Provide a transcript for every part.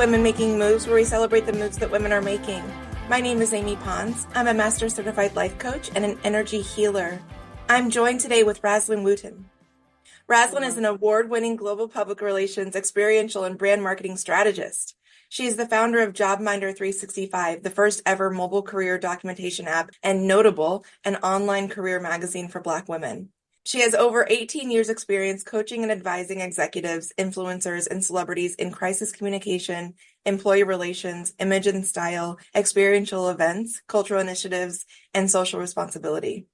Women Making Moves, where we celebrate the moves that women are making. My name is Amy Pons. I'm a Master Certified Life Coach and an energy healer. I'm joined today with Raslyn Wooten. Raslyn is an award-winning global public relations, experiential, and brand marketing strategist. She is the founder of JobMinder 365, the first ever mobile career documentation app, and Notable, an online career magazine for Black women. She has over 18 years experience coaching and advising executives, influencers, and celebrities in crisis communication, employee relations, image and style, experiential events, cultural initiatives, and social responsibility.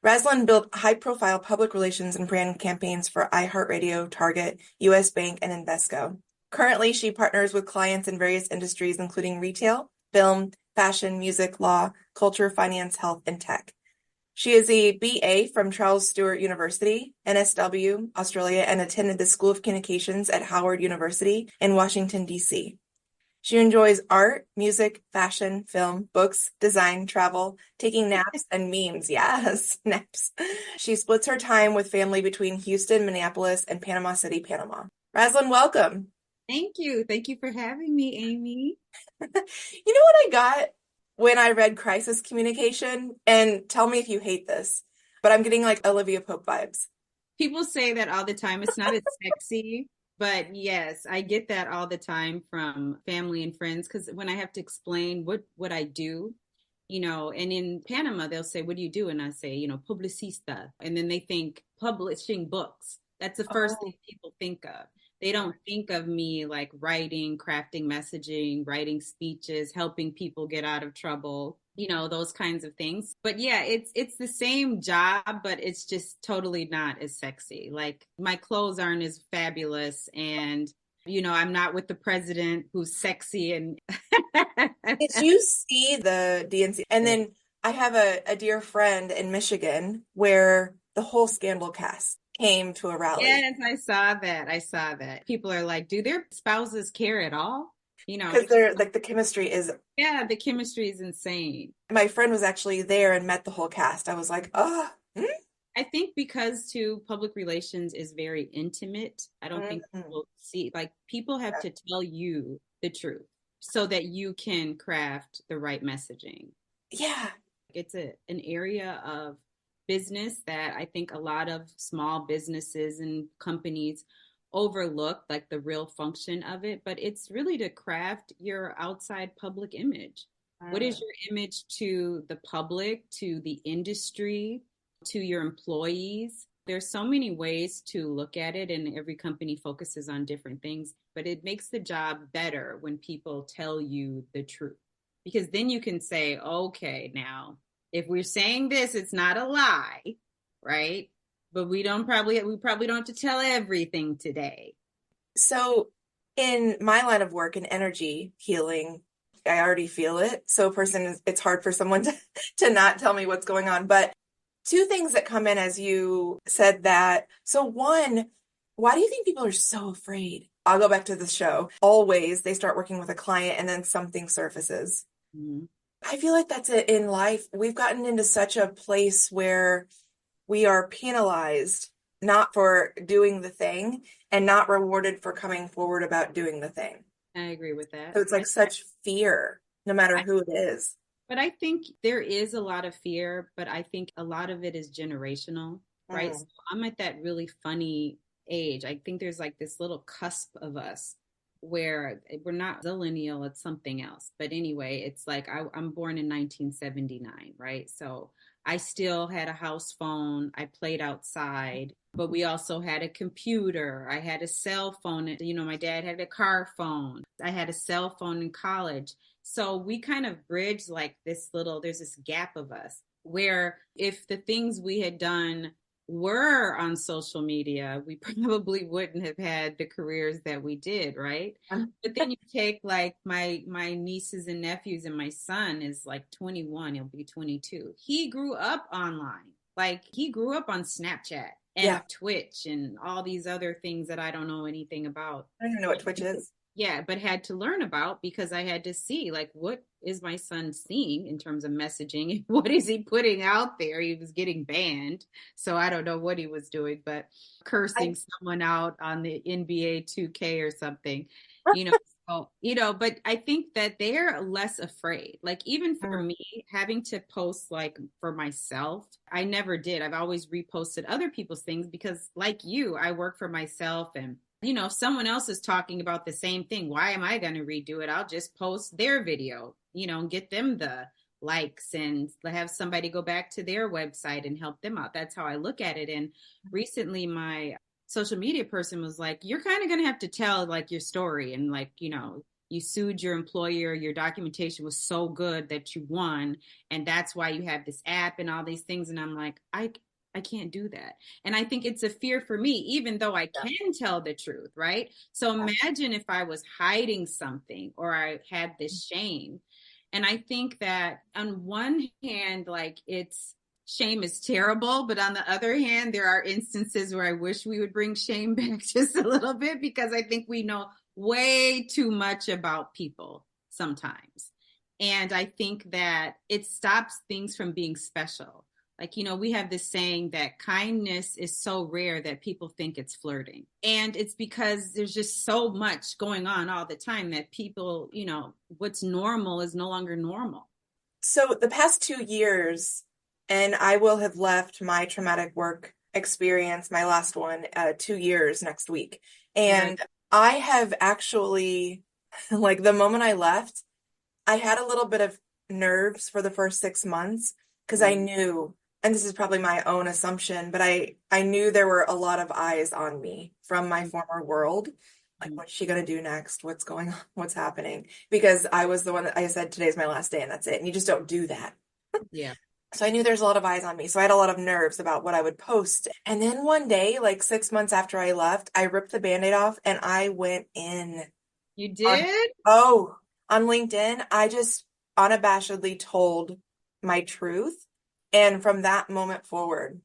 Raslyn built high-profile public relations and brand campaigns for iHeartRadio, Target, US Bank, and Invesco. Currently, she partners with clients in various industries, including retail, film, fashion, music, law, culture, finance, health, and tech. She is a BA from Charles Sturt University, NSW, Australia, and attended the School of Communications at Howard University in Washington, D.C. She enjoys art, music, fashion, film, books, design, travel, taking naps, and memes. Yes, naps. She splits her time with family between Houston, Minneapolis, and Panama City, Panama. Raslyn, welcome. Thank you. Thank you for having me, Amy. You know what I got when I read crisis communication? And tell me if you hate this, but I'm getting like Olivia Pope vibes. People say that all the time. It's not as sexy, but yes, I get that all the time from family and friends because when I have to explain what I do, and in Panama, they'll say, "What do you do?" And I say, publicista. And then they think publishing books. That's the first thing people think of. They don't think of me like writing, crafting messaging, writing speeches, helping people get out of trouble, those kinds of things. But yeah, it's the same job, but it's just totally not as sexy. Like my clothes aren't as fabulous and I'm not with the president who's sexy and Did you see the DNC? And then I have a dear friend in Michigan where the whole Scandal cast came to a rally. Yes, I saw that. People are like, do their spouses care at all? Because they're like the chemistry is. Yeah, the chemistry is insane. My friend was actually there and met the whole cast. I was like, oh. I think because too, public relations is very intimate. I don't think people see, like people have to tell you the truth so that you can craft the right messaging. Yeah. It's an area of business that I think a lot of small businesses and companies overlook, like the real function of it, but it's really to craft your outside public image. What is your image to the public, to the industry, to your employees? There's so many ways to look at it, and every company focuses on different things, but it makes the job better when people tell you the truth, because then you can say, okay, now if we're saying this, it's not a lie, right? But we probably don't have to tell everything today. So in my line of work in energy healing, I already feel it. So it's hard for someone to not tell me what's going on. But two things that come in as you said that. So one, why do you think people are so afraid? I'll go back to the show. Always they start working with a client and then something surfaces. Mm-hmm. I feel like that's it in life. We've gotten into such a place where we are penalized not for doing the thing and not rewarded for coming forward about doing the thing. I agree with that. So it's like such fear, no matter who it is. But I think there is a lot of fear, but I think a lot of it is generational, right? So I'm at that really funny age. I think there's like this little cusp of us where we're not millennial, it's something else. But anyway, it's like I'm born in 1979, right? So I still had a house phone. I played outside, but we also had a computer. I had a cell phone. My dad had a car phone. I had a cell phone in college. So we kind of bridged like there's this gap of us where if the things we had done were on social media, we probably wouldn't have had the careers that we did, right? But then you take like my nieces and nephews, and my son is like 21, he'll be 22. He grew up online. Like he grew up on Snapchat and Twitch and all these other things that I don't know anything about. I don't even know what Twitch is. Yeah, but had to learn about because I had to see like what is my son seeing in terms of messaging? What is he putting out there? He was getting banned, so I don't know what he was doing, but cursing someone out on the NBA 2K or something. Oh, but I think that they're less afraid. Like even for Mm. me, having to post like for myself, I never did. I've always reposted other people's things because like you, I work for myself and if someone else is talking about the same thing, why am I going to redo it? I'll just post their video, and get them the likes and have somebody go back to their website and help them out. That's how I look at it. And recently my social media person was like, you're kind of going to have to tell like your story and like, you sued your employer, your documentation was so good that you won. And that's why you have this app and all these things. And I'm like, I can't do that. And I think it's a fear for me, even though I can tell the truth, right? So imagine if I was hiding something or I had this shame. And I think that on one hand, like shame is terrible, but on the other hand, there are instances where I wish we would bring shame back just a little bit because I think we know way too much about people sometimes. And I think that it stops things from being special. Like, we have this saying that kindness is so rare that people think it's flirting. And it's because there's just so much going on all the time that people, what's normal is no longer normal. So the past 2 years, and I will have left my traumatic work experience, my last one, 2 years next week. And Right. I have actually, like the moment I left, I had a little bit of nerves for the first 6 months because I knew, and this is probably my own assumption, but I knew there were a lot of eyes on me from my former world. Like, what's she gonna do next? What's going on? What's happening? Because I was the one that I said, today's my last day and that's it. And you just don't do that. Yeah. So I knew there's a lot of eyes on me. So I had a lot of nerves about what I would post. And then one day, like 6 months after I left, I ripped the Band-Aid off and I went in You on, did? on LinkedIn. I just unabashedly told my truth. And from that moment forward,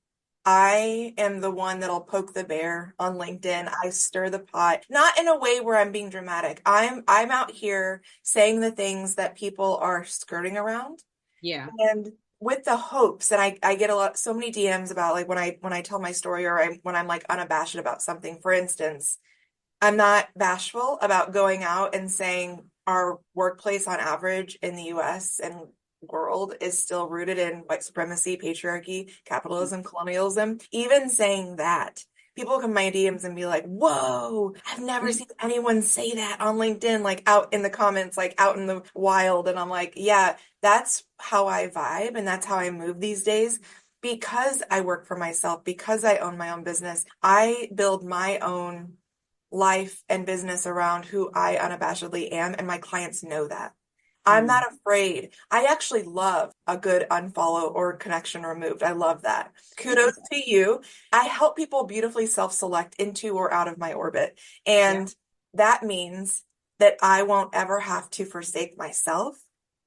I am the one that'll poke the bear on LinkedIn. I stir the pot, not in a way where I'm being dramatic. I'm out here saying the things that people are skirting around. Yeah. And with the hopes, and I get so many DMs about like when I tell my story or when I'm like unabashed about something. For instance, I'm not bashful about going out and saying our workplace on average in the US and world is still rooted in white supremacy, patriarchy, capitalism, colonialism. Even saying that, people come to my DMs and be like, whoa, I've never seen anyone say that on LinkedIn, like out in the comments, like out in the wild. And I'm like, yeah, that's how I vibe and that's how I move these days. Because I work for myself, because I own my own business, I build my own life and business around who I unabashedly am, and my clients know that. I'm not afraid. I actually love a good unfollow or connection removed. I love that. Kudos to you. I help people beautifully self-select into or out of my orbit. Yeah. And that means that I won't ever have to forsake myself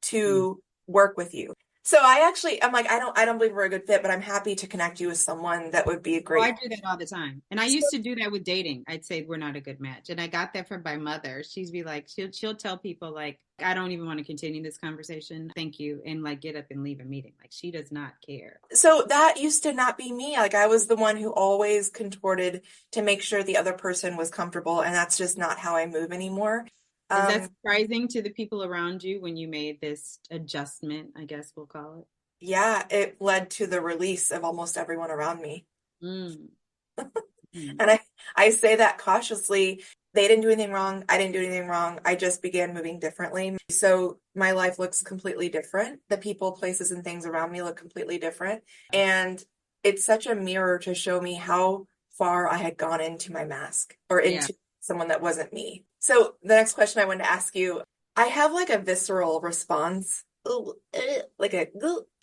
to work with you. So I'm like, I don't believe we're a good fit, but I'm happy to connect you with someone that would be a Oh, I great. do that all the time. And I used to do that with dating. I'd say we're not a good match. And I got that from my mother. She'd be like, she'll tell people like, I don't even want to continue this conversation. Thank you. And like get up and leave a meeting. Like she does not care. So that used to not be me. Like I was the one who always contorted to make sure the other person was comfortable, and that's just not how I move anymore. Is that Um, surprising to the people around you when you made this adjustment, I guess we'll call it? yeah, it led to the release of almost everyone around me. Mm. Mm. And I say that cautiously. They didn't do anything wrong. I didn't do anything wrong. I just began moving differently. So my life looks completely different. The people, places, and things around me look completely different. And it's such a mirror to show me how far I had gone into my mask or Yeah. into someone that wasn't me. So the next question I wanted to ask you, I have like a visceral response, like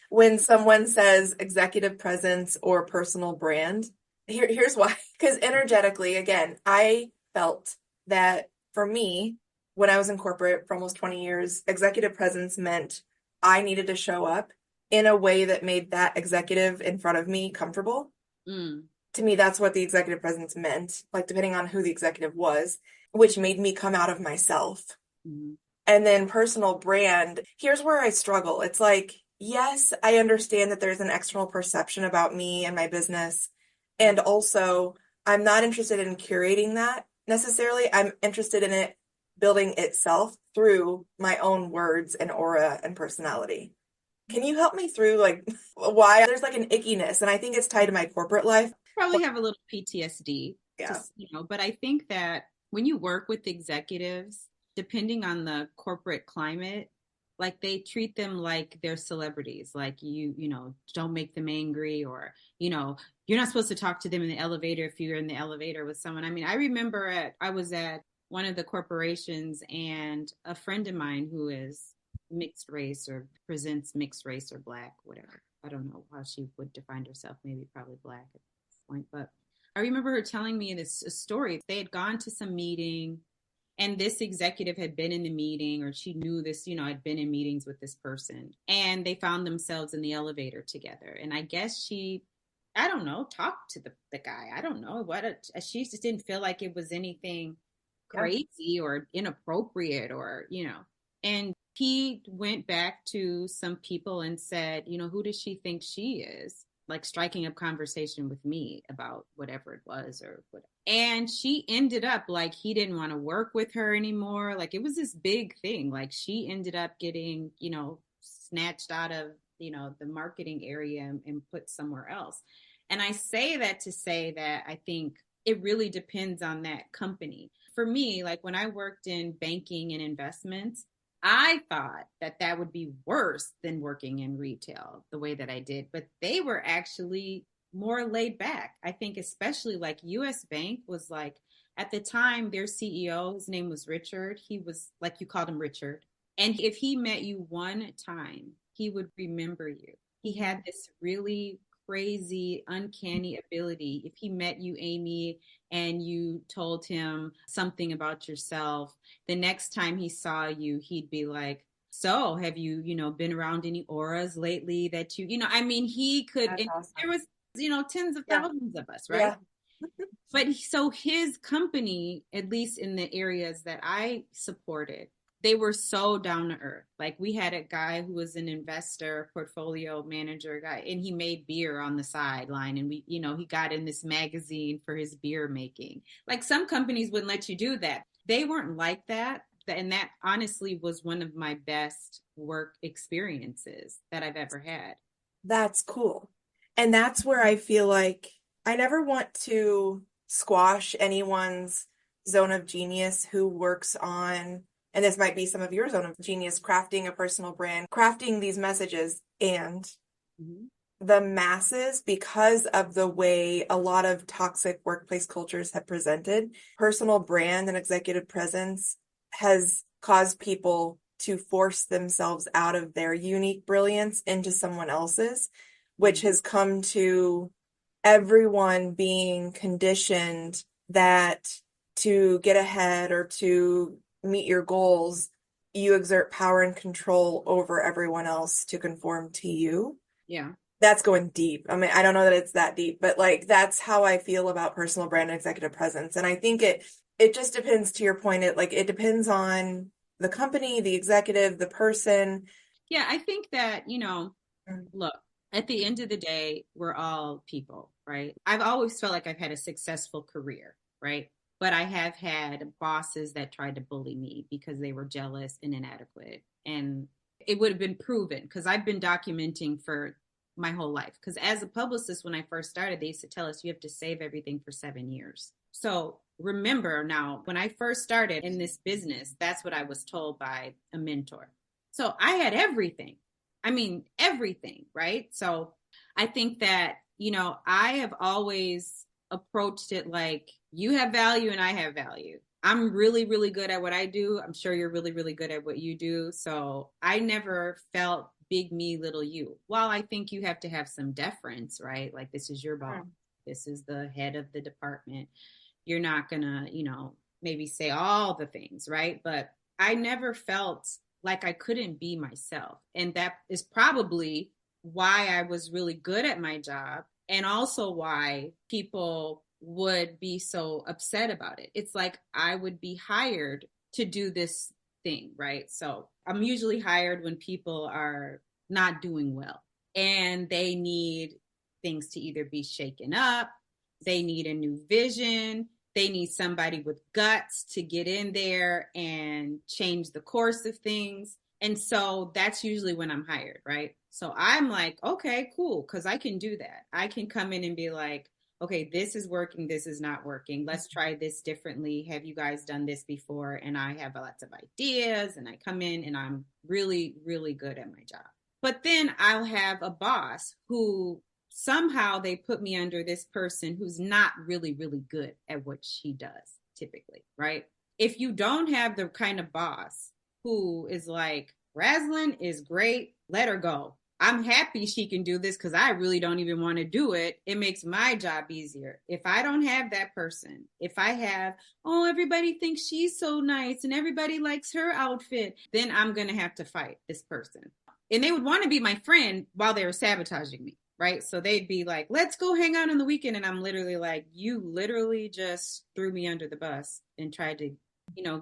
when someone says executive presence or personal brand. Here's why. Because energetically, again, I felt that for me, when I was in corporate for almost 20 years, executive presence meant I needed to show up in a way that made that executive in front of me comfortable. Mm. To me, that's what the executive presence meant, like depending on who the executive was, which made me come out of myself. Mm. And then personal brand, here's where I struggle. It's like, yes, I understand that there's an external perception about me and my business. And also, I'm not interested in curating that necessarily. I'm interested in it building itself through my own words and aura and personality. Can you help me through like why there's like an ickiness? And I think it's tied to my corporate life. Probably have a little PTSD, Yeah. but I think that when you work with executives, depending on the corporate climate, like they treat them like they're celebrities, like don't make them angry, or, you're not supposed to talk to them in the elevator if you're in the elevator with someone. I mean, I remember I was at one of the corporations, and a friend of mine who is mixed race or presents mixed race or Black, whatever. I don't know how she would define herself, maybe probably Black at this point. But I remember her telling me this story. They had gone to some meeting, and this executive had been in the meeting, or she knew this, I'd been in meetings with this person, and they found themselves in the elevator together. And I guess I don't know, talked to the guy. I don't know she just didn't feel like it was anything crazy or inappropriate or, and he went back to some people and said, who does she think she is? Like striking up conversation with me about whatever it was or whatever. And she ended up like, he didn't want to work with her anymore. Like it was this big thing. Like she ended up getting, snatched out of, the marketing area and put somewhere else. And I say that to say that I think it really depends on that company. For me, like when I worked in banking and investments, I thought that would be worse than working in retail the way that I did, but they were actually more laid back. I think especially like US Bank was like, at the time, their CEO, his name was Richard. He was like, you called him Richard. And if he met you one time, he would remember you. He had this really crazy, uncanny ability. If he met you, Amy, and you told him something about yourself, the next time he saw you, he'd be like, so have you, been around any auras lately that I mean, he could, awesome. There was, tens of thousands of us, right? Yeah. But so his company, at least in the areas that I supported, they were so down to earth. Like we had a guy who was an investor, portfolio manager guy, and he made beer on the sideline. And we, he got in this magazine for his beer making. Like some companies wouldn't let you do that. They weren't like that. And that honestly was one of my best work experiences that I've ever had. That's cool. And that's where I feel like I never want to squash anyone's zone of genius who works on, and this might be some of your zone of genius, crafting a personal brand, crafting these messages, and the masses, because of the way a lot of toxic workplace cultures have presented, personal brand and executive presence has caused people to force themselves out of their unique brilliance into someone else's, which has come to everyone being conditioned that to get ahead or to meet your goals, you exert power and control over everyone else to conform to you. Yeah. That's going deep. I mean, I don't know that it's that deep, but like, that's how I feel about personal brand and executive presence. And I think it just depends, to your point. It depends on the company, the executive, the person. Yeah. I think that, look, at the end of the day, we're all people, right? I've always felt like I've had a successful career, right? But I have had bosses that tried to bully me because they were jealous and inadequate. And it would have been proven, because I've been documenting for my whole life. Because as a publicist, when I first started, they used to tell us you have to save everything for 7 years. So remember now, when I first started in this business, that's what I was told by a mentor. So I had everything. I mean, everything, right? So I think that, I have always approached it like, you have value and I have value. I'm really, really good at what I do. I'm sure you're really, really good at what you do. So I never felt big me, little you. While I think you have to have some deference, right? Like, this is your boss. This is the head of the department. You're not gonna, maybe say all the things, right? But I never felt like I couldn't be myself. And that is probably why I was really good at my job, and also why people would be so upset about it. It's like I would be hired to do this thing, right? So I'm usually hired when people are not doing well and they need things to either be shaken up, they need a new vision, They need somebody with guts to get in there and change the course of things. And so that's usually when I'm hired, right? So I'm like, okay, cool, because I can do that. I can come in and be like, okay, this is working, this is not working. Let's try this differently. Have you guys done this before? And I have lots of ideas, and I come in and I'm really, really good at my job. But then I'll have a boss who somehow they put me under this person who's not really, really good at what she does typically, right? If you don't have the kind of boss who is like, Raslyn is great, let her go. I'm happy she can do this because I really don't even want to do it. It makes my job easier. If I don't have that person, if I have, oh, everybody thinks she's so nice and everybody likes her outfit, then I'm going to have to fight this person. And they would want to be my friend while they were sabotaging me, right? So they'd be like, let's go hang out on the weekend. And I'm literally like, you literally just threw me under the bus and tried to,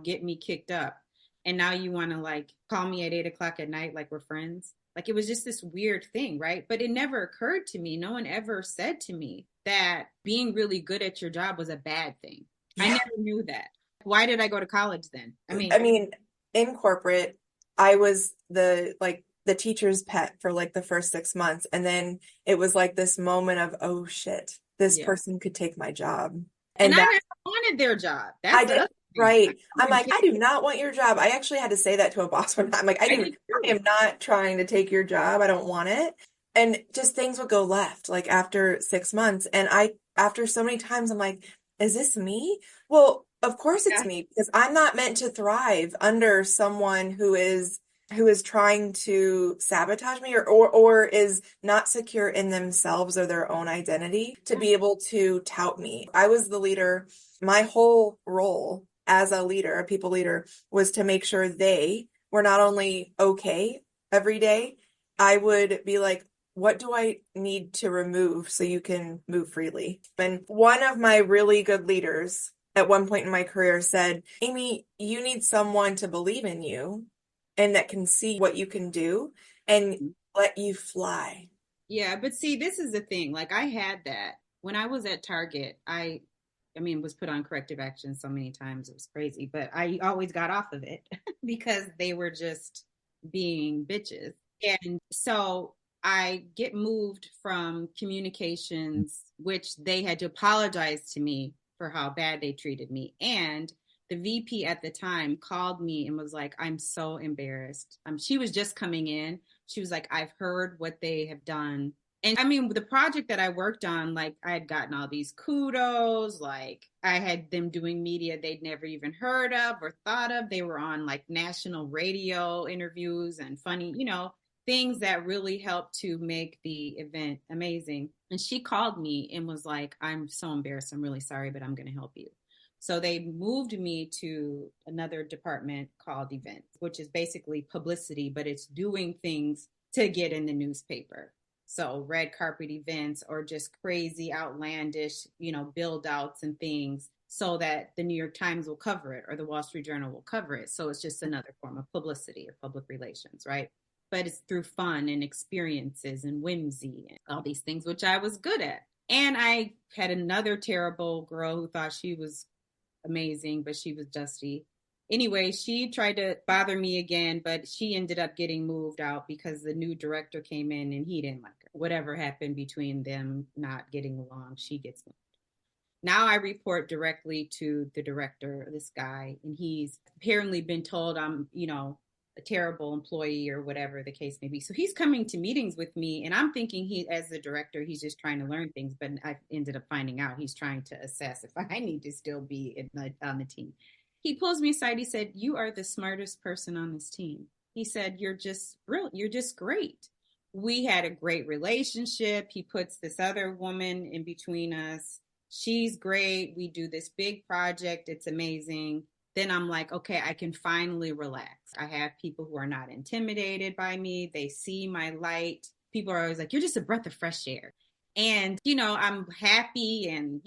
get me kicked up. And now you want to like call me at 8 o'clock at night like we're friends. Like it was just this weird thing, right? But it never occurred to me. No one ever said to me that being really good at your job was a bad thing. Yeah. I never knew that. Why did I go to college then? I mean, in corporate, I was the teacher's pet for like the first 6 months. And then it was like this moment of, oh shit, this person could take my job. And I never wanted their job. I did. Right. I'm like, I do not want your job. I actually had to say that to a boss one time. I'm like, I am not trying to take your job. I don't want it. And just things would go left like after 6 months. And after so many times, I'm like, is this me? Well, of course it's me, because I'm not meant to thrive under someone who is trying to sabotage me or is not secure in themselves or their own identity to be able to tout me. I was the leader. My whole role as a leader, a people leader, was to make sure they were not only okay every day. I would be like, what do I need to remove so you can move freely? And one of my really good leaders at one point in my career said, Amy, you need someone to believe in you and that can see what you can do and let you fly. Yeah, but see, this is the thing. Like I had that when I was at Target. I was put on corrective action so many times. It was crazy, but I always got off of it because they were just being bitches. And so I get moved from communications, which they had to apologize to me for how bad they treated me. And the VP at the time called me and was like, I'm so embarrassed. She was just coming in. She was like, I've heard what they have done. And the project that I worked on, like I had gotten all these kudos, like I had them doing media they'd never even heard of or thought of. They were on like national radio interviews and funny, things that really helped to make the event amazing. And she called me and was like, I'm so embarrassed. I'm really sorry, but I'm going to help you. So they moved me to another department called events, which is basically publicity, but it's doing things to get in the newspaper. So red carpet events or just crazy, outlandish, build outs and things so that the New York Times will cover it or the Wall Street Journal will cover it. So it's just another form of publicity or public relations, right? But it's through fun and experiences and whimsy and all these things, which I was good at. And I had another terrible girl who thought she was amazing, but she was dusty. Anyway, she tried to bother me again, but she ended up getting moved out because the new director came in and he didn't like her. Whatever happened between them not getting along, she gets moved. Now I report directly to the director, this guy, and he's apparently been told I'm, a terrible employee or whatever the case may be. So he's coming to meetings with me and I'm thinking as the director, he's just trying to learn things, but I ended up finding out he's trying to assess if I need to still be on the team. He pulls me aside. He said, you are the smartest person on this team. He said, you're just brilliant. You're just great. We had a great relationship. He puts this other woman in between us. She's great. We do this big project. It's amazing. Then I'm like, okay, I can finally relax. I have people who are not intimidated by me. They see my light. People are always like, you're just a breath of fresh air. And, I'm happy and,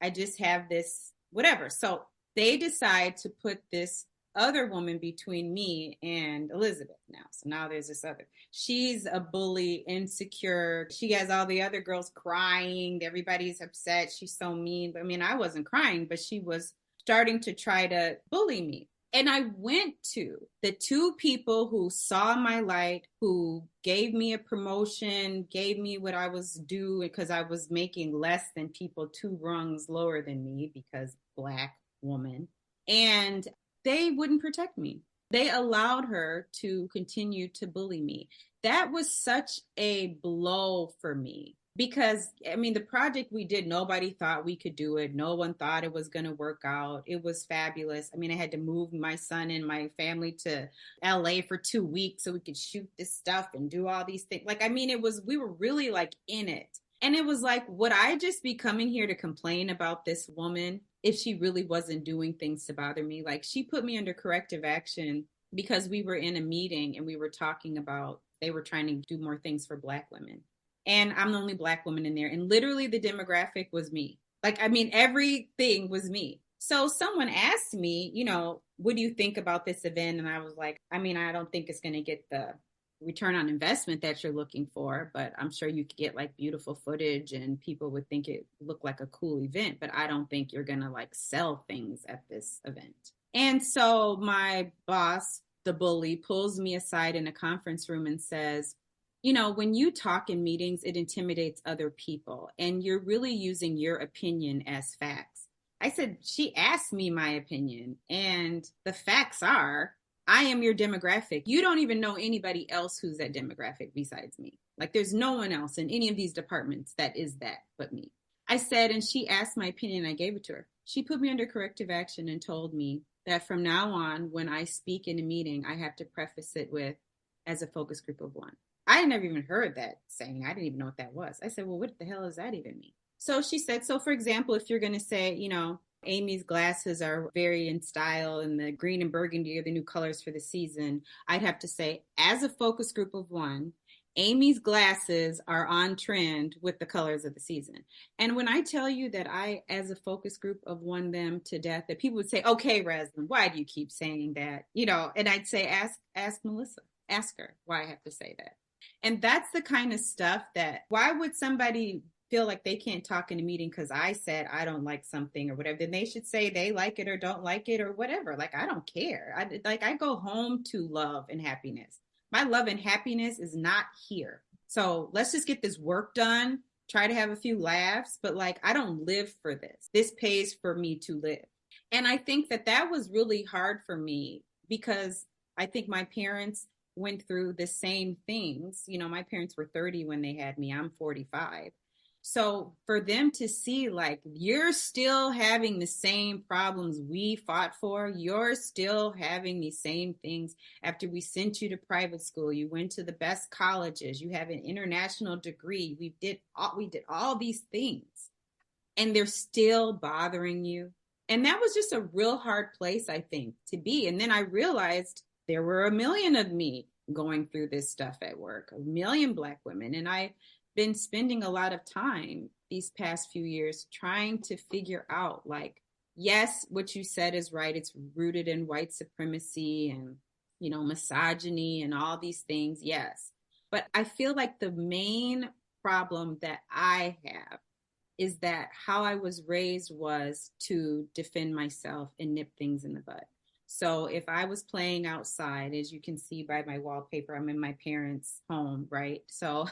I just have this whatever. So they decide to put this other woman between me and Elizabeth now. So now there's this other. She's a bully, insecure. She has all the other girls crying. Everybody's upset. She's so mean. But I mean, I wasn't crying, but she was starting to try to bully me. And I went to the two people who saw my light, who gave me a promotion, gave me what I was due because I was making less than people two rungs lower than me because Black woman. And they wouldn't protect me. They allowed her to continue to bully me. That was such a blow for me because, I mean, the project we did, nobody thought we could do it. No one thought it was going to work out. It was fabulous. I mean, I had to move my son and my family to LA for 2 weeks so we could shoot this stuff and do all these things. Like, I mean, we were really like in it. And it was like, would I just be coming here to complain about this woman if she really wasn't doing things to bother me? Like, she put me under corrective action because we were in a meeting and we were talking about, they were trying to do more things for Black women. And I'm the only Black woman in there. And literally the demographic was me. Like, I mean, everything was me. So someone asked me, you know, what do you think about this event? And I was like, I mean, I don't think it's going to get the return on investment that you're looking for, but I'm sure you could get like beautiful footage and people would think it looked like a cool event, but I don't think you're gonna like sell things at this event. And so my boss, the bully, pulls me aside in a conference room and says, you know, when you talk in meetings, it intimidates other people and you're really using your opinion as facts. I said, she asked me my opinion and the facts are, I am your demographic. You don't even know anybody else who's that demographic besides me. Like there's no one else in any of these departments that is that but me. I said, and she asked my opinion, I gave it to her. She put me under corrective action and told me that from now on, when I speak in a meeting, I have to preface it with, as a focus group of one. I had never even heard that saying. I didn't even know what that was. I said, well, what the hell does that even mean? So she said, so for example, if you're going to say, you know, Amy's glasses are very in style and the green and burgundy are the new colors for the season, I'd have to say, as a focus group of one, Amy's glasses are on trend with the colors of the season. And when I tell you that I, as a focus group of one them to death, that people would say, okay, Raslyn, why do you keep saying that? You know, and I'd say, ask Melissa, ask her why I have to say that. And that's the kind of stuff that, why would somebody feel like they can't talk in a meeting because I said I don't like something or whatever, then they should say they like it or don't like it or whatever. Like, I don't care. I go home to love and happiness. My love and happiness is not here. So let's just get this work done, try to have a few laughs, but like, I don't live for this. This pays for me to live. And I think that was really hard for me because I think my parents went through the same things. You know, my parents were 30 when they had me. I'm 45. So for them to see, like, you're still having the same problems we fought for, you're still having these same things after we sent you to private school, you went to the best colleges, you have an international degree, we did all these things, and they're still bothering you. And that was just a real hard place, I think, to be. And then I realized there were 1 million of me going through this stuff at work, 1 million Black women. And I've been spending a lot of time these past few years trying to figure out, like, yes, what you said is right. It's rooted in white supremacy and, you know, misogyny and all these things. Yes. But I feel like the main problem that I have is that how I was raised was to defend myself and nip things in the bud. So if I was playing outside, as you can see by my wallpaper, I'm in my parents' home, right? So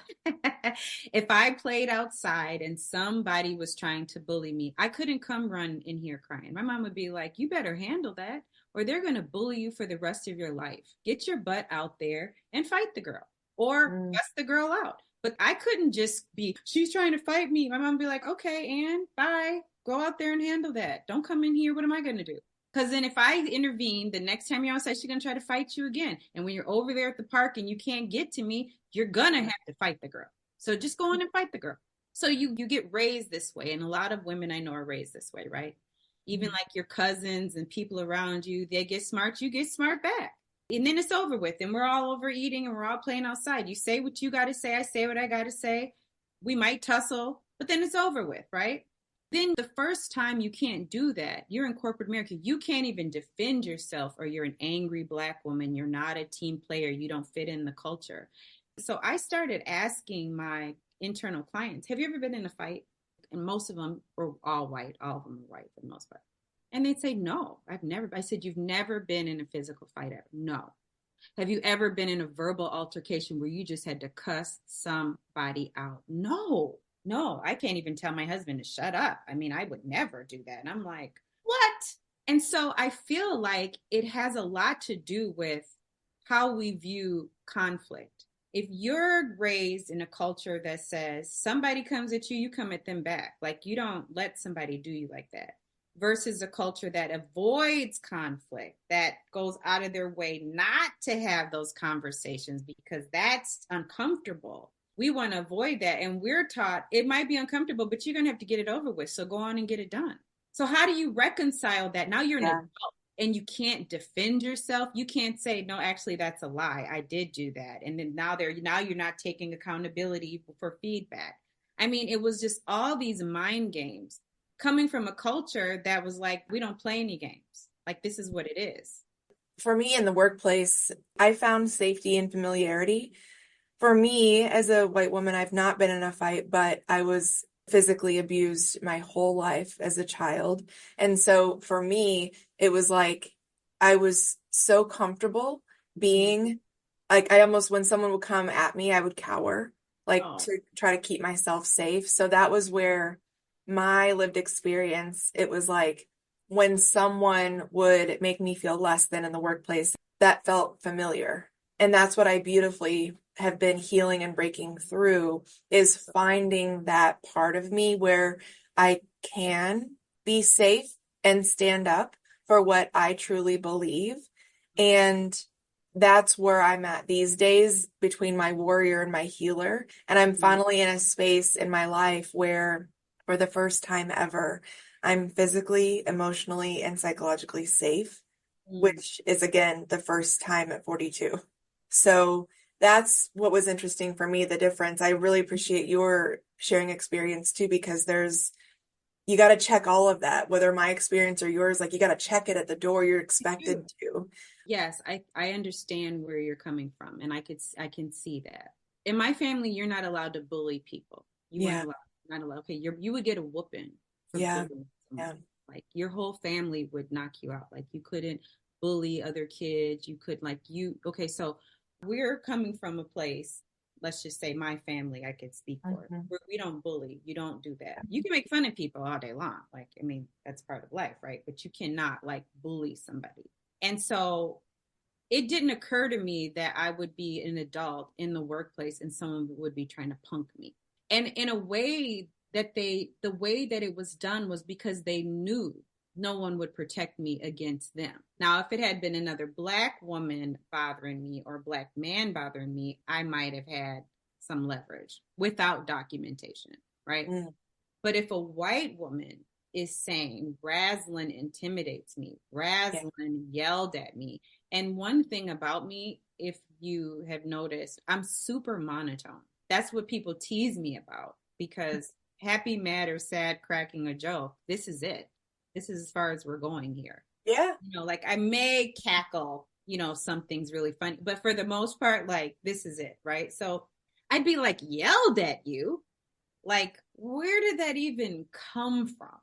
if I played outside and somebody was trying to bully me, I couldn't come run in here crying. My mom would be like, you better handle that or they're going to bully you for the rest of your life. Get your butt out there and fight the girl or bust the girl out. But I couldn't just be, she's trying to fight me. My mom would be like, okay, Ann, bye. Go out there and handle that. Don't come in here. What am I going to do? Because then if I intervene, the next time you're outside, she's going to try to fight you again. And when you're over there at the park and you can't get to me, you're going to have to fight the girl. So just go in and fight the girl. So you get raised this way. And a lot of women I know are raised this way, right? Even like your cousins and people around you, they get smart, you get smart back. And then it's over with. And we're all overeating and we're all playing outside. You say what you got to say. I say what I got to say. We might tussle, but then it's over with, right? Then the first time you can't do that, you're in corporate America, you can't even defend yourself, or you're an angry Black woman, you're not a team player, you don't fit in the culture. So I started asking my internal clients, have you ever been in a fight? And most of them were all white, all of them were white for the most part. And they'd say, no, I've never. I said, you've never been in a physical fight ever? No. Have you ever been in a verbal altercation where you just had to cuss somebody out? No, no, I can't even tell my husband to shut up. I mean, I would never do that. And I'm like, what? And so I feel like it has a lot to do with how we view conflict. If you're raised in a culture that says somebody comes at you, you come at them back. Like, you don't let somebody do you like that. Versus a culture that avoids conflict, that goes out of their way not to have those conversations because that's uncomfortable. We want to avoid that. And we're taught it might be uncomfortable, but you're going to have to get it over with. So go on and get it done. So how do you reconcile that? Now you're an adult and you can't defend yourself. You can't say, no, actually, that's a lie. I did do that. And then now you're not taking accountability for feedback. I mean, it was just all these mind games coming from a culture that was like, we don't play any games. Like, this is what it is. For me in the workplace, I found safety and familiarity. For me, as a white woman, I've not been in a fight, but I was physically abused my whole life as a child. And so for me, it was like I was so comfortable being like, I almost, when someone would come at me, I would cower, like to try to keep myself safe. So that was where my lived experience, it was like when someone would make me feel less than in the workplace, that felt familiar. And that's what I beautifully have been healing and breaking through, is finding that part of me where I can be safe and stand up for what I truly believe. And that's where I'm at these days, between my warrior and my healer. And I'm finally in a space in my life where, for the first time ever, I'm physically, emotionally, and psychologically safe, which is, again, the first time at 42. So that's what was interesting for me, the difference. I really appreciate your sharing experience too, because you got to check all of that, whether my experience or yours, like you got to check it at the door. You're expected to. Yes, I understand where you're coming from, and I can see that. In my family, you're not allowed to bully people. You weren't not allowed. Okay, you would get a whooping for bullying someone. Like, your whole family would knock you out. Like, you couldn't bully other kids. You could okay, so we're coming from a place, let's just say my family, I could speak for it, where we don't bully. You don't do that. You can make fun of people all day long. Like, I mean, that's part of life, right? But you cannot like bully somebody. And so it didn't occur to me that I would be an adult in the workplace and someone would be trying to punk me. And in a way that the way that it was done was because they knew no one would protect me against them. Now, if it had been another Black woman bothering me or Black man bothering me, I might have had some leverage without documentation, right? But if a white woman is saying, Raslyn intimidates me, Raslyn yelled at me. And one thing about me, if you have noticed, I'm super monotone. That's what people tease me about, because happy, mad, or sad, cracking a joke, this is it. This is as far as we're going here. Yeah. Like, I may cackle, something's really funny, but for the most part, like, this is it, right? So I'd be like, yelled at you? Like, where did that even come from?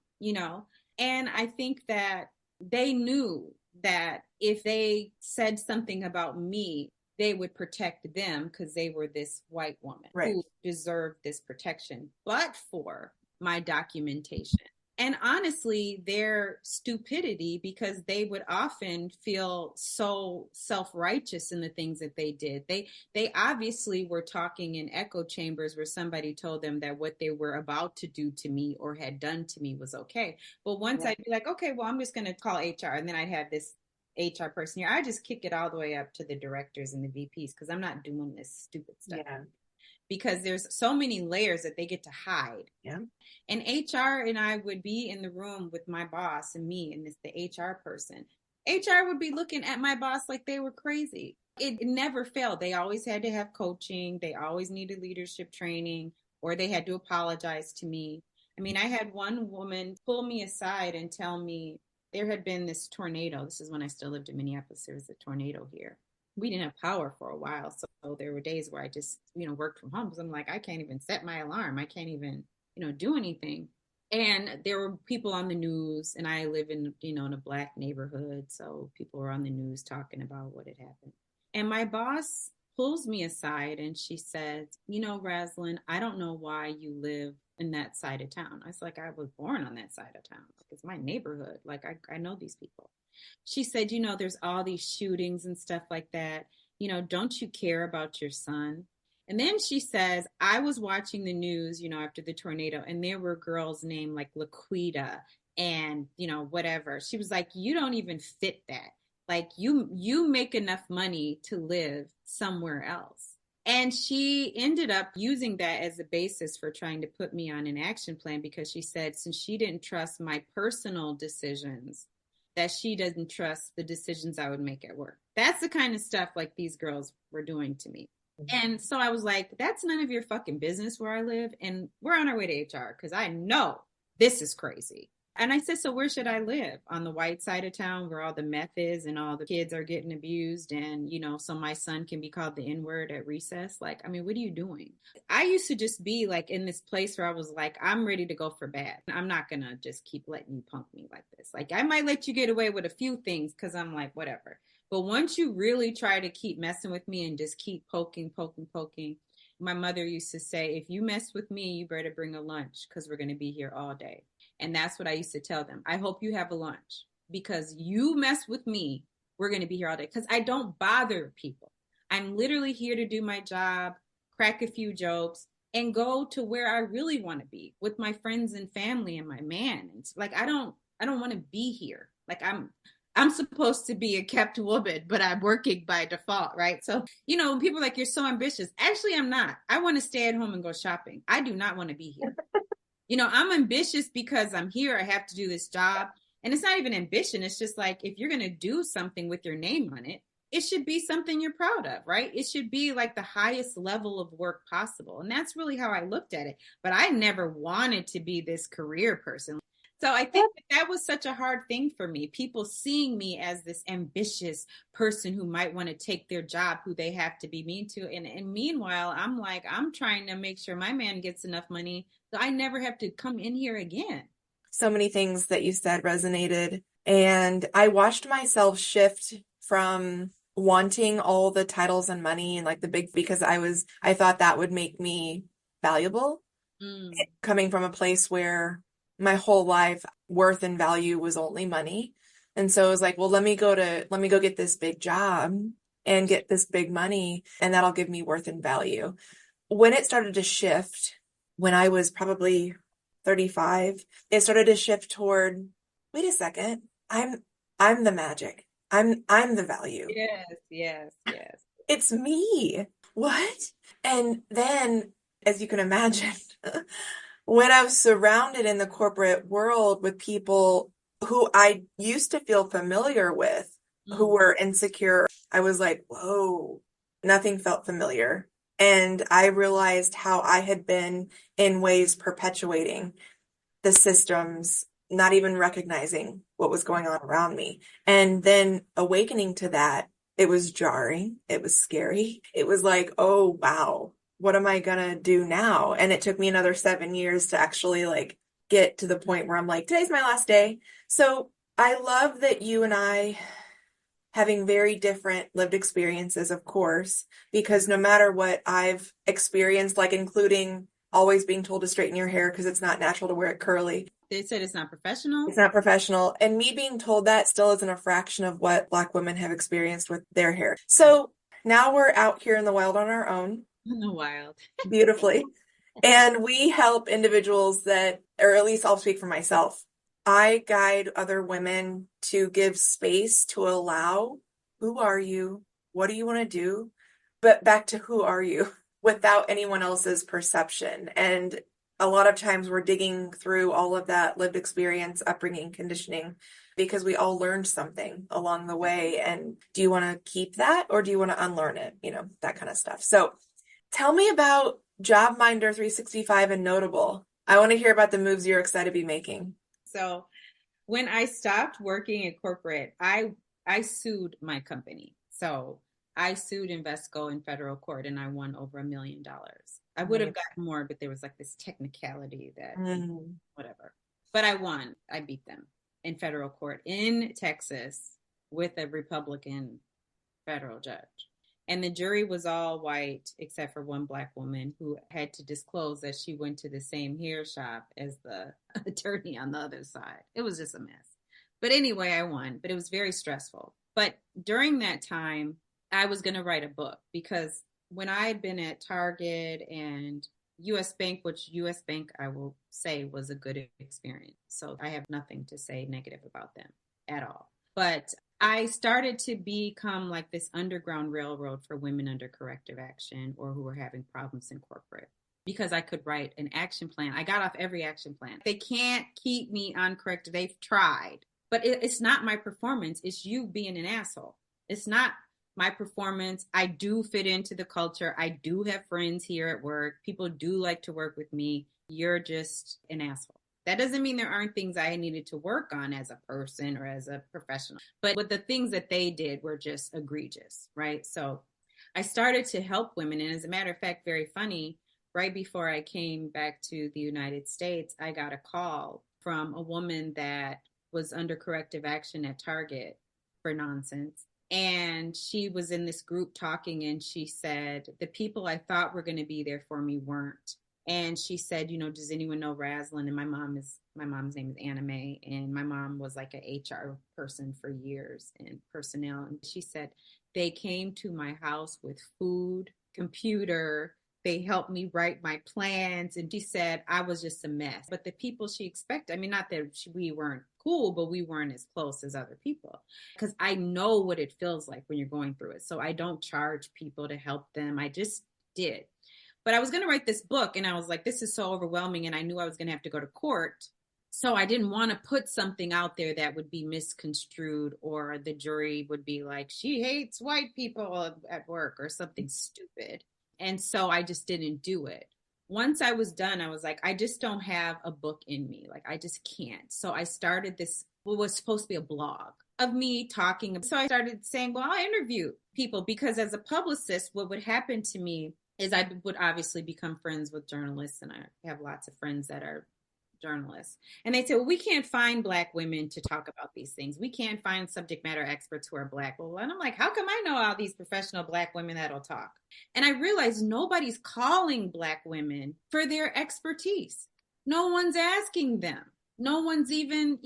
And I think that they knew that if they said something about me, they would protect them because they were this white woman who deserved this protection, but for my documentation. And honestly, their stupidity, because they would often feel so self-righteous in the things that they did. They obviously were talking in echo chambers where somebody told them that what they were about to do to me or had done to me was okay. But once I'd be like, okay, well, I'm just going to call HR. And then I'd have this HR person here. I just kick it all the way up to the directors and the VPs, because I'm not doing this stupid stuff. Because there's so many layers that they get to hide. And HR and I would be in the room with my boss and me and the HR person. HR would be looking at my boss like they were crazy. It never failed. They always had to have coaching. They always needed leadership training, or they had to apologize to me. I mean, I had one woman pull me aside and tell me there had been this tornado. This is when I still lived in Minneapolis. There was a tornado here. We didn't have power for a while. So there were days where I just, worked from home because I'm like, I can't even set my alarm. I can't even, do anything. And there were people on the news, and I live in a Black neighborhood. So people were on the news talking about what had happened. And my boss pulls me aside and she says, Raslyn, I don't know why you live in that side of town. I was like, I was born on that side of town. Like, it's my neighborhood. Like, I know these people. She said, there's all these shootings and stuff like that. Don't you care about your son? And then she says, I was watching the news, after the tornado, and there were girls named like Laquita and, whatever. She was like, you don't even fit that. Like you make enough money to live somewhere else. And she ended up using that as a basis for trying to put me on an action plan, because she said, since she didn't trust my personal decisions, that she doesn't trust the decisions I would make at work. That's the kind of stuff like these girls were doing to me. And so I was like, that's none of your fucking business where I live. And we're on our way to HR because I know this is crazy. And I said, so where should I live? On the white side of town where all the meth is and all the kids are getting abused and, so my son can be called the N-word at recess. Like, I mean, what are you doing? I used to just be like in this place where I was like, I'm ready to go for bad. I'm not going to just keep letting you punk me like this. Like, I might let you get away with a few things because I'm like, whatever. But once you really try to keep messing with me and just keep poking, my mother used to say, if you mess with me, you better bring a lunch because we're going to be here all day. And that's what I used to tell them. I hope you have a lunch because you mess with me, we're going to be here all day. Because I don't bother people. I'm literally here to do my job, crack a few jokes, and go to where I really want to be with my friends and family and my man. And like, I don't want to be here. Like I'm supposed to be a kept woman, but I'm working by default, right? So, people are like, you're so ambitious. Actually, I'm not. I want to stay at home and go shopping. I do not want to be here. I'm ambitious because I'm here. I have to do this job. And it's not even ambition. It's just like, if you're going to do something with your name on it, it should be something you're proud of, right? It should be like the highest level of work possible. And that's really how I looked at it. But I never wanted to be this career person. So I think that was such a hard thing for me. People seeing me as this ambitious person who might want to take their job, who they have to be mean to. And meanwhile, I'm like, I'm trying to make sure my man gets enough money so I never have to come in here again. So many things that you said resonated. And I watched myself shift from wanting all the titles and money and like the big, because I thought that would make me valuable. Coming from a place where my whole life worth and value was only money. And so it was like, well, let me go get this big job and get this big money, and that'll give me worth and value. When it started to shift, when I was probably 35, it started to shift toward, wait a second, I'm the magic. I'm the value. Yes. It's me. What? And then, as you can imagine, when I was surrounded in the corporate world with people who I used to feel familiar with, who were insecure, I was like, whoa, nothing felt familiar. And I realized how I had been in ways perpetuating the systems, not even recognizing what was going on around me. And then awakening to that, it was jarring. It was scary. It was like, oh, wow, what am I going to do now? And it took me another 7 years to actually like get to the point where I'm like, today's my last day. So I love that you and I having very different lived experiences, of course, because no matter what I've experienced, like including always being told to straighten your hair because it's not natural to wear it curly. They said it's not professional. It's not professional. And me being told that still isn't a fraction of what Black women have experienced with their hair. So now we're out here in the wild on our own. In the wild. Beautifully. And we help individuals that, or at least I'll speak for myself. I guide other women to give space to allow, who are you? What do you want to do? But back to who are you without anyone else's perception. And a lot of times we're digging through all of that lived experience, upbringing, conditioning, because we all learned something along the way. And do you want to keep that or do you want to unlearn it? That kind of stuff. So tell me about JobMinder 365 and Notable. I want to hear about the moves you're excited to be making. So when I stopped working in corporate, I sued my company. So I sued Invesco in federal court and I won over $1 million. I would have gotten more, but there was like this technicality that whatever. But I won. I beat them in federal court in Texas with a Republican federal judge. And the jury was all white except for one black woman who had to disclose that she went to the same hair shop as the attorney on the other side. It was just a mess. But anyway, I won, but it was very stressful. But during that time, I was going to write a book because when I had been at Target and US Bank, which US Bank, I will say, was a good experience. So I have nothing to say negative about them at all. But I started to become like this underground railroad for women under corrective action or who were having problems in corporate because I could write an action plan. I got off every action plan. They can't keep me on corrective. They've tried, but it's not my performance. It's you being an asshole. It's not my performance. I do fit into the culture. I do have friends here at work. People do like to work with me. You're just an asshole. That doesn't mean there aren't things I needed to work on as a person or as a professional, but the things that they did were just egregious, right? So I started to help women. And as a matter of fact, very funny, right before I came back to the United States, I got a call from a woman that was under corrective action at Target for nonsense. And she was in this group talking and she said, the people I thought were going to be there for me weren't. And she said, does anyone know Raslyn? And my mom's name is Anna Mae. And my mom was like an HR person for years in personnel. And she said, they came to my house with food, computer. They helped me write my plans. And she said, I was just a mess. But the people she expected, not that we weren't cool, but we weren't as close as other people. Because I know what it feels like when you're going through it. So I don't charge people to help them. I just did. But I was going to write this book and I was like, this is so overwhelming. And I knew I was going to have to go to court. So I didn't want to put something out there that would be misconstrued or the jury would be like, she hates white people at work or something stupid. And so I just didn't do it. Once I was done, I was like, I just don't have a book in me. Like, I just can't. So I started this, what was supposed to be a blog of me talking. So I started saying, well, I'll interview people because as a publicist, what would happen to me is I would obviously become friends with journalists, and I have lots of friends that are journalists. And they say, well, we can't find Black women to talk about these things. We can't find subject matter experts who are Black. Well, and I'm like, how come I know all these professional Black women that'll talk? And I realized nobody's calling Black women for their expertise. No one's asking them. No one's even,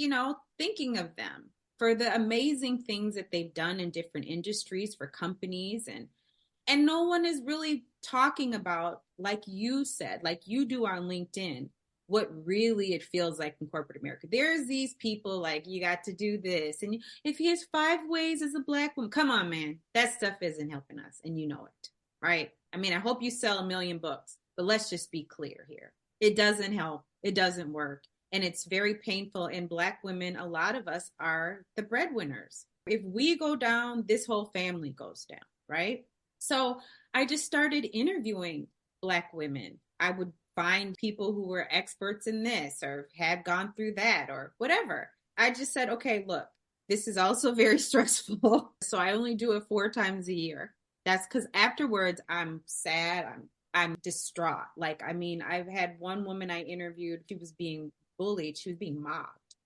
thinking of them for the amazing things that they've done in different industries for companies and no one is really talking about, like you said, like you do on LinkedIn, what really it feels like in corporate America. There's these people like, you got to do this. And if he has 5 ways as a Black woman, come on, man, that stuff isn't helping us. And you know it, right? I hope you sell 1 million books, but let's just be clear here. It doesn't help. It doesn't work. And it's very painful. And Black women, a lot of us are the breadwinners. If we go down, this whole family goes down, right? So I just started interviewing Black women. I would find people who were experts in this or had gone through that or whatever. I just said, okay, look, this is also very stressful. So I only do it 4 times a year. That's because afterwards I'm sad. I'm distraught. I've had one woman I interviewed, she was being bullied. She was being mobbed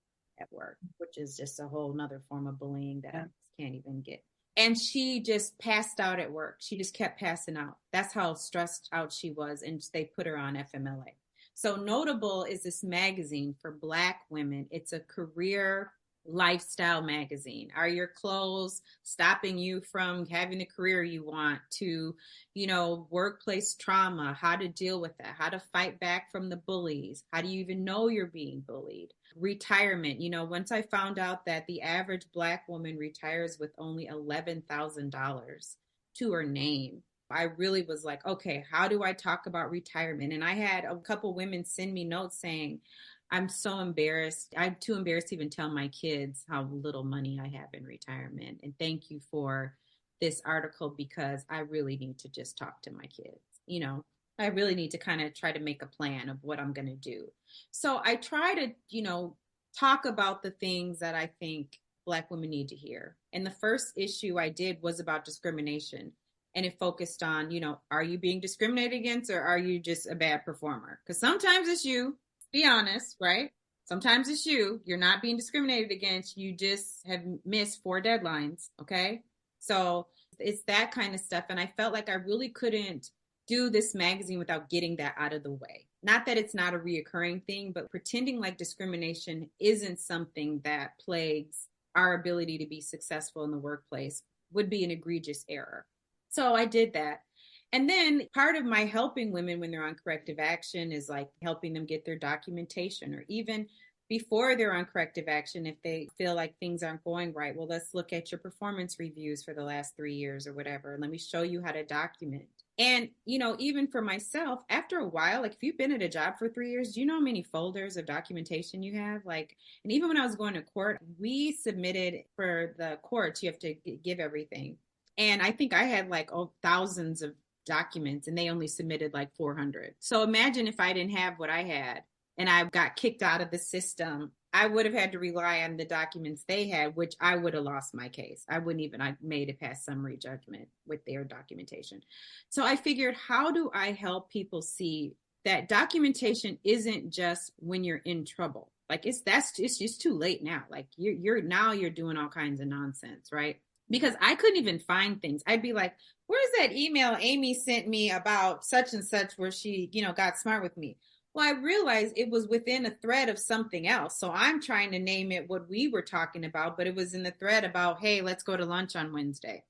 at work, which is just a whole nother form of bullying that I can't even get. And she just passed out at work. She just kept passing out. That's how stressed out she was. And they put her on FMLA. So Notable is this magazine for Black women. It's a career lifestyle magazine. Are your clothes stopping you from having the career you want? To, workplace trauma, how to deal with that, how to fight back from the bullies. How do you even know you're being bullied? Retirement. Once I found out that the average Black woman retires with only $11,000 to her name, I really was like, okay, how do I talk about retirement? And I had a couple women send me notes saying, I'm so embarrassed. I'm too embarrassed to even tell my kids how little money I have in retirement. And thank you for this article because I really need to just talk to my kids, I really need to kind of try to make a plan of what I'm going to do. So I try to, talk about the things that I think Black women need to hear. And the first issue I did was about discrimination. And it focused on, are you being discriminated against or are you just a bad performer? Because sometimes it's you, be honest, right? Sometimes it's you. You're not being discriminated against. You just have missed 4 deadlines. Okay. So it's that kind of stuff. And I felt like I really couldn't do this magazine without getting that out of the way. Not that it's not a reoccurring thing, but pretending like discrimination isn't something that plagues our ability to be successful in the workplace would be an egregious error. So I did that. And then part of my helping women when they're on corrective action is like helping them get their documentation, or even before they're on corrective action, if they feel like things aren't going right, well, let's look at your performance reviews for the last 3 years or whatever. And let me show you how to document. And, even for myself, after a while, like if you've been at a job for 3 years, do you know how many folders of documentation you have? Like, and even when I was going to court, we submitted for the courts, you have to give everything. And I think I had like thousands of documents and they only submitted like 400. So imagine if I didn't have what I had and I got kicked out of the system, I would have had to rely on the documents they had, which I would have lost my case. I made it past summary judgment with their documentation. So I figured, how do I help people see that documentation isn't just when you're in trouble? Like it's just too late now. Like you're doing all kinds of nonsense, right? Because I couldn't even find things. I'd be like, where's that email Amy sent me about such and such where she, got smart with me? Well, I realized it was within a thread of something else. So I'm trying to name it what we were talking about, but it was in the thread about, hey, let's go to lunch on Wednesday.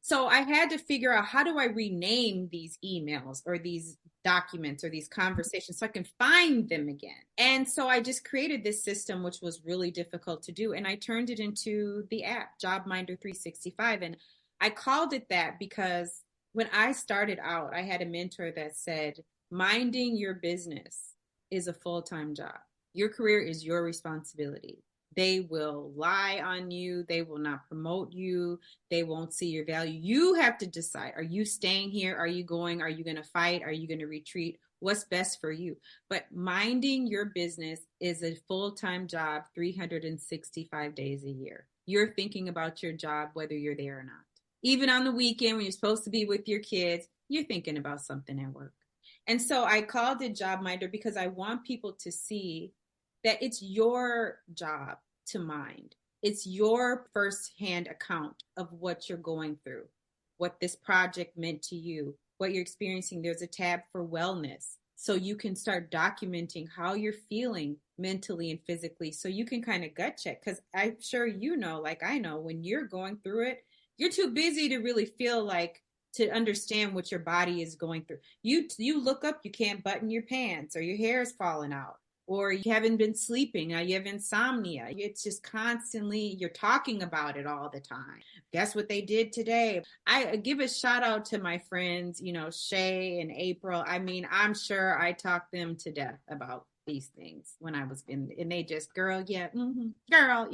So I had to figure out, how do I rename these emails or these documents or these conversations so I can find them again? And so I just created this system, which was really difficult to do. And I turned it into the app, JobMinder 365. And I called it that because when I started out, I had a mentor that said, minding your business is a full-time job. Your career is your responsibility. They will lie on you. They will not promote you. They won't see your value. You have to decide, are you staying here? Are you going? Are you going to fight? Are you going to retreat? What's best for you? But minding your business is a full-time job, 365 days a year. You're thinking about your job, whether you're there or not. Even on the weekend when you're supposed to be with your kids, you're thinking about something at work. And so I called it JobMinder because I want people to see that it's your job to mind. It's your firsthand account of what you're going through, what this project meant to you, what you're experiencing. There's a tab for wellness. So you can start documenting how you're feeling mentally and physically. So you can kind of gut check. Because I'm sure like I know, when you're going through it, you're too busy to really feel like to understand what your body is going through. You look up, you can't button your pants, or your hair is falling out, or you haven't been sleeping, or you have insomnia. It's just constantly, you're talking about it all the time. Guess what they did today? I give a shout out to my friends, Shay and April. I mean, I'm sure I talked them to death about these things when I was and they just, girl, yeah, girl,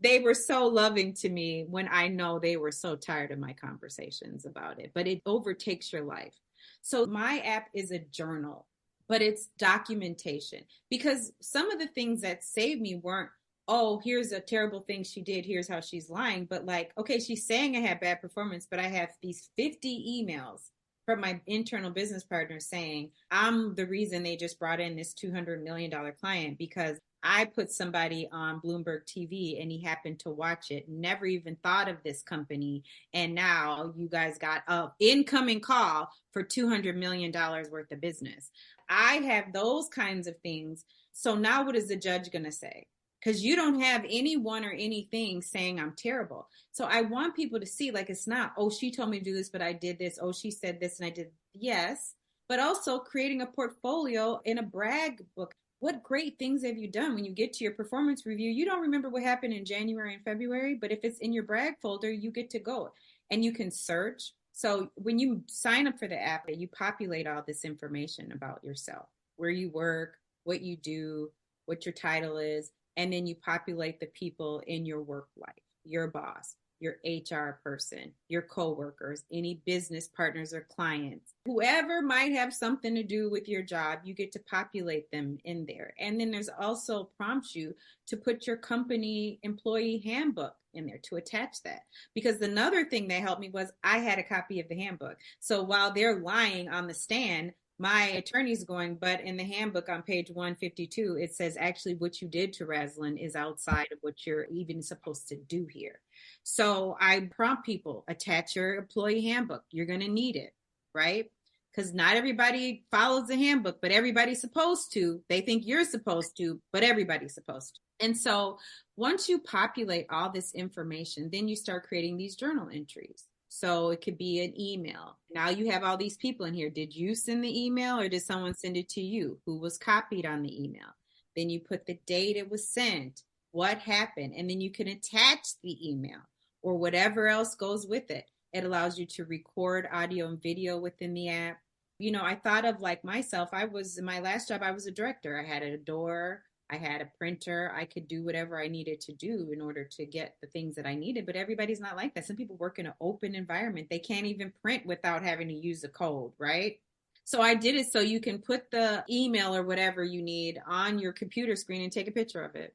they were so loving to me when I know they were so tired of my conversations about it, but it overtakes your life. So my app is a journal, but it's documentation, because some of the things that saved me weren't, oh, here's a terrible thing she did, here's how she's lying, but like, okay, she's saying I had bad performance, but I have these 50 emails from my internal business partner saying I'm the reason they just brought in this $200 million client, because I put somebody on Bloomberg TV and he happened to watch it, never even thought of this company. And now you guys got an incoming call for $200 million worth of business. I have those kinds of things. So now what is the judge going to say? Because you don't have anyone or anything saying I'm terrible. So I want people to see, like, it's not, oh, she told me to do this, but I did this. Oh, she said this and I did. Yes. But also creating a portfolio in a brag book. What great things have you done? When you get to your performance review, you don't remember what happened in January and February, but if it's in your brag folder, you get to go and you can search. So when you sign up for the app, you populate all this information about yourself, where you work, what you do, what your title is, and then you populate the people in your work life, your boss, your HR person, your coworkers, any business partners or clients, whoever might have something to do with your job, you get to populate them in there. And then there's also prompts you to put your company employee handbook in there to attach that. Because another thing that helped me was I had a copy of the handbook. So while they're lying on the stand, my attorney's going, but in the handbook on page 152, it says actually what you did to Raslyn is outside of what you're even supposed to do here. So I prompt people, attach your employee handbook. You're going to need it, right? Because not everybody follows the handbook, but everybody's supposed to. They think you're supposed to, but everybody's supposed to. And so once you populate all this information, then you start creating these journal entries. So it could be an email. Now you have all these people in here. Did you send the email or did someone send it to you? Who was copied on the email? Then you put the date it was sent, what happened, and then you can attach the email or whatever else goes with it. It allows you to record audio and video within the app. You know, I thought of like myself, in my last job, I was a director. I had a door, I had a printer. I could do whatever I needed to do in order to get the things that I needed. But everybody's not like that. Some people work in an open environment. They can't even print without having to use a code, right? So I did it so you can put the email or whatever you need on your computer screen and take a picture of it.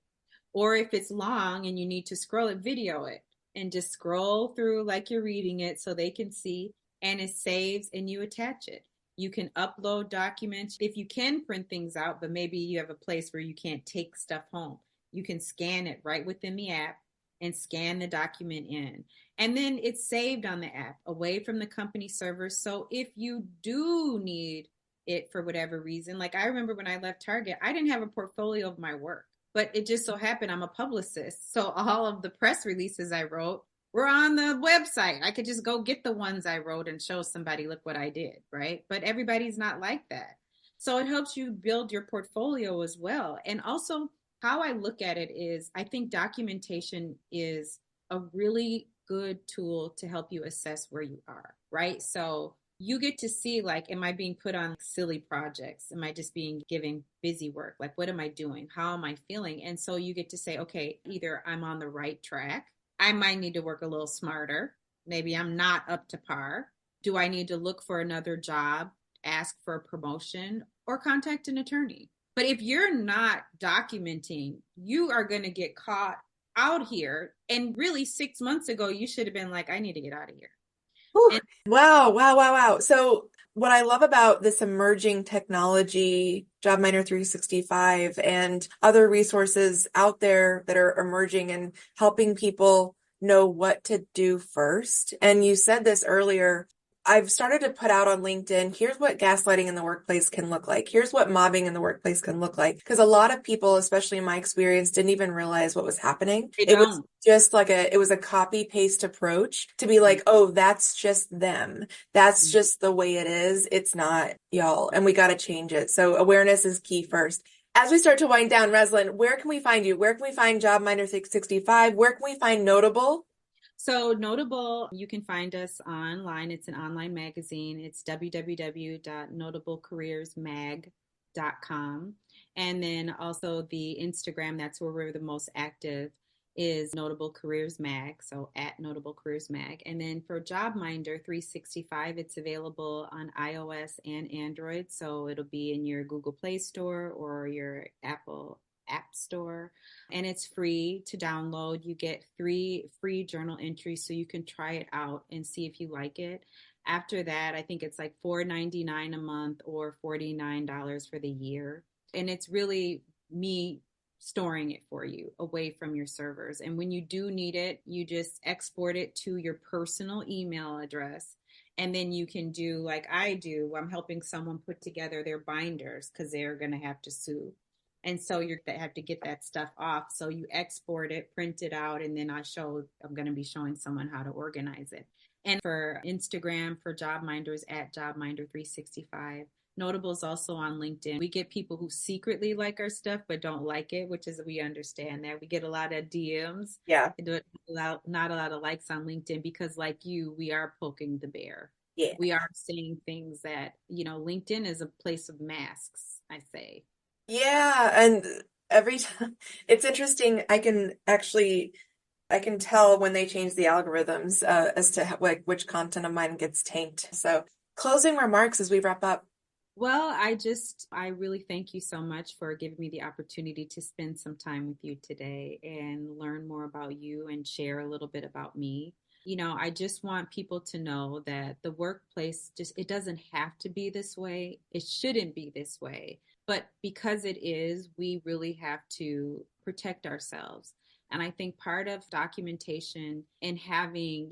Or if it's long and you need to scroll it, video it and just scroll through like you're reading it so they can see, and it saves and you attach it. You can upload documents. If you can print things out, but maybe you have a place where you can't take stuff home, you can scan it right within the app and scan the document in. And then it's saved on the app away from the company servers. So if you do need it for whatever reason, like I remember when I left Target, I didn't have a portfolio of my work, but it just so happened I'm a publicist. So all of the press releases I wrote were on the website. I could just go get the ones I wrote and show somebody, look what I did, right? But everybody's not like that. So it helps you build your portfolio as well. And also, how I look at it is I think documentation is a really good tool to help you assess where you are, right? So you get to see, like, am I being put on silly projects? Am I just being given busy work? Like, what am I doing? How am I feeling? And so you get to say, okay, either I'm on the right track, I might need to work a little smarter. Maybe I'm not up to par. Do I need to look for another job, ask for a promotion, or contact an attorney? But if you're not documenting, you are going to get caught out here. And really, 6 months ago, you should have been like, I need to get out of here. And- wow, wow, wow, wow. So what I love about this emerging technology, JobMiner 365, and other resources out there that are emerging and helping people know what to do first. And you said this earlier, I've started to put out on LinkedIn, here's what gaslighting in the workplace can look like. Here's what mobbing in the workplace can look like. Because a lot of people, especially in my experience, didn't even realize what was happening. It was just like it was a copy paste approach to be like, oh, that's just them. That's just the way it is. It's not y'all. And we got to change it. So awareness is key first. As we start to wind down, Raslyn, where can we find you? Where can we find JobMiner 365? Where can we find Notable? So Notable, you can find us online. It's an online magazine. It's www.notablecareersmag.com. And then also the Instagram, that's where we're the most active, is Notable Careers Mag. So at Notable Careers Mag. And then for JobMinder 365, it's available on iOS and Android. So it'll be in your Google Play Store or your Apple App Store, and it's free to download. You get 3 free journal entries so you can try it out and see if you like it. After that, I think it's like $4.99 a month or $49 for the year. And it's really me storing it for you away from your servers. And when you do need it, you just export it to your personal email address. And then you can do like I do. I'm helping someone put together their binders because they're going to have to sue. And so you have to get that stuff off. So you export it, print it out, and then I'm going to be showing someone how to organize it. And for Instagram, for JobMinders at JobMinder365. Notable is also on LinkedIn. We get people who secretly like our stuff but don't like it, which is, we understand that. We get a lot of DMs. Yeah. Not a lot of likes on LinkedIn because, like you, we are poking the bear. Yeah. We are saying things that, LinkedIn is a place of masks, I say. Yeah, and every time it's interesting, I can actually I can tell when they change the algorithms as to like which content of mine gets tanked. So, closing remarks as we wrap up. Well, I really thank you so much for giving me the opportunity to spend some time with you today and learn more about you and share a little bit about me. I just want people to know that the workplace it doesn't have to be this way. It shouldn't be this way. But because it is, we really have to protect ourselves. And I think part of documentation and having,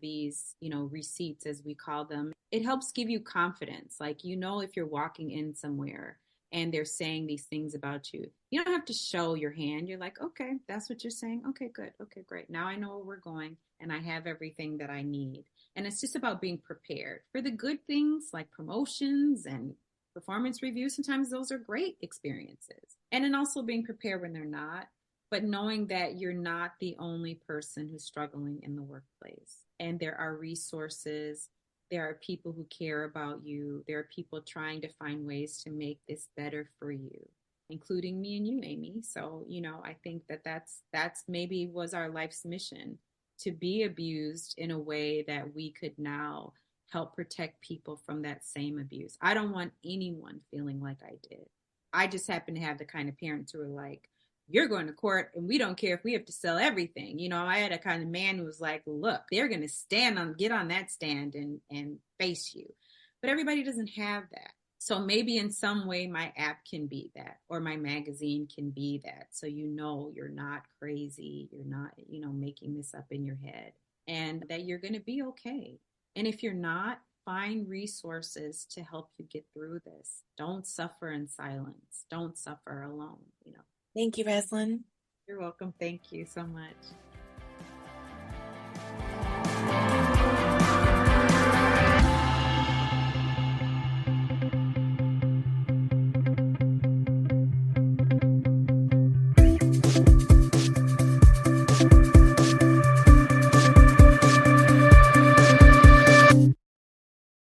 these, receipts, as we call them, it helps give you confidence. Like, if you're walking in somewhere and they're saying these things about you, you don't have to show your hand. You're like, okay, that's what you're saying. Okay, good. Okay, great. Now I know where we're going and I have everything that I need. And it's just about being prepared for the good things like promotions and performance reviews. Sometimes those are great experiences. And then also being prepared when they're not, but knowing that you're not the only person who's struggling in the workplace. And there are resources, there are people who care about you, there are people trying to find ways to make this better for you, including me and you, Amy. So, I think that's maybe was our life's mission, to be abused in a way that we could now help protect people from that same abuse. I don't want anyone feeling like I did. I just happen to have the kind of parents who are like, you're going to court and we don't care if we have to sell everything. I had a kind of man who was like, look, they're going to get on that stand and face you. But everybody doesn't have that. So maybe in some way my app can be that, or my magazine can be that. So you're not crazy. You're not, making this up in your head, and that you're going to be okay. And if you're not, find resources to help you get through this. Don't suffer in silence. Don't suffer alone. Thank you, Raslyn. You're welcome. Thank you so much.